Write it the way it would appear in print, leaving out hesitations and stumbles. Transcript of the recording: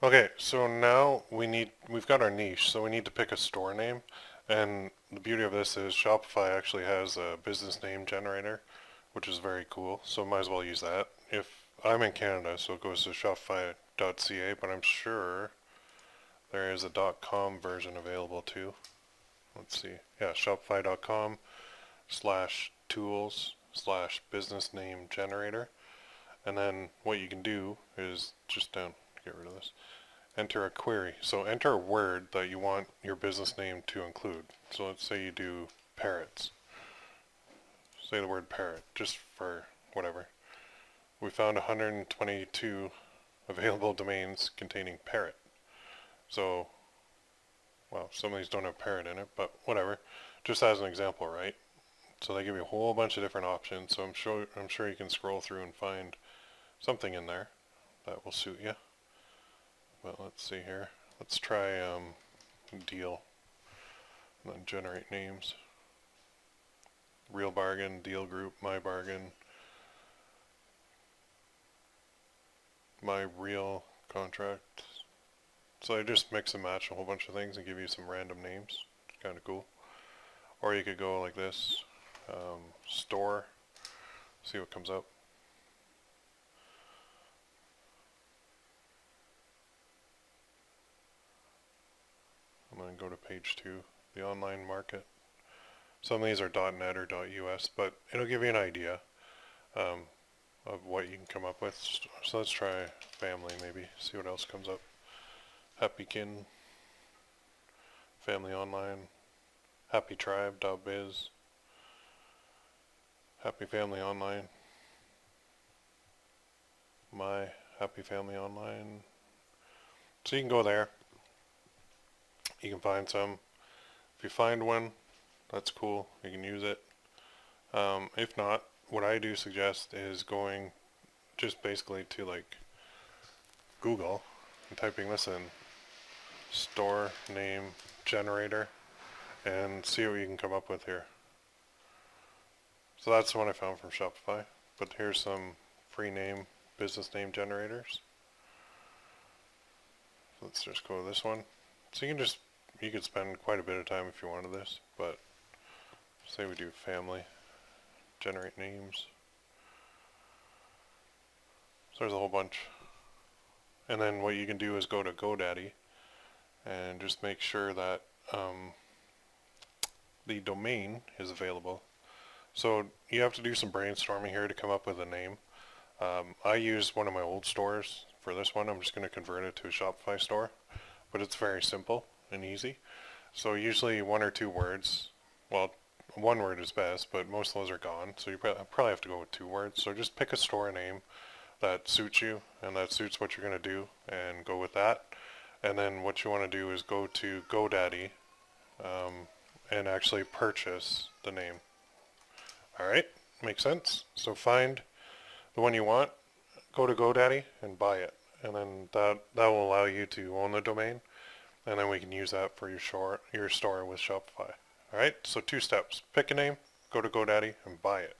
Okay, so now we've got our niche, so we need to pick a store name. And the beauty of this is Shopify actually has a business name generator, which is very cool. So might as well use that. If I'm in Canada, so it goes to shopify.ca, but I'm sure there is a .com version available too. Let's see. Yeah, shopify.com/tools/business name generator. And then what you can do is just get rid of this. Enter a query. So enter a word that you want your business name to include. So let's say you do parrots. Say the word parrot, just for whatever. We found 122 available domains containing parrot. So, well, some of these don't have parrot in it, but whatever. Just as an example, right? So they give you a whole bunch of different options. So I'm sure you can scroll through and find something in there that will suit you. But let's see here. Let's try deal and then generate names. Real bargain, deal group, my bargain, my real contract. So I just mix and match a whole bunch of things and give you some random names. It's kind of cool. Or you could go like this, store, see what comes up. I'm going to go to page 2, the online market. Some of these are .net or .us, but it'll give you an idea of what you can come up with. So let's try family maybe, see what else comes up. Happykin, family online, happytribe.biz, happy family online, my happy family online. So you can go there. You can find some. If you find one, that's cool. You can use it. If not, what I do suggest is going just basically to like Google and typing this in, store name generator, and see what you can come up with here. So that's the one I found from Shopify. But here's some free business name generators. So let's just go to this one. So you could spend quite a bit of time if you wanted this, but say we do family, generate names. So there's a whole bunch. And then what you can do is go to GoDaddy and just make sure that the domain is available. So you have to do some brainstorming here to come up with a name. I use one of my old stores for this one. I'm just going to convert it to a Shopify store, but it's very simple and easy. So usually one or two words, well, one word is best, but most of those are gone. So you probably have to go with 2 words. So just pick a store name that suits you and that suits what you're going to do and go with that. And then what you want to do is go to GoDaddy and actually purchase the name. Alright, makes sense? So find the one you want, go to GoDaddy and buy it. And then that will allow you to own the domain. And then we can use that for your store with Shopify. Alright, so 2 steps. Pick a name, go to GoDaddy, and buy it.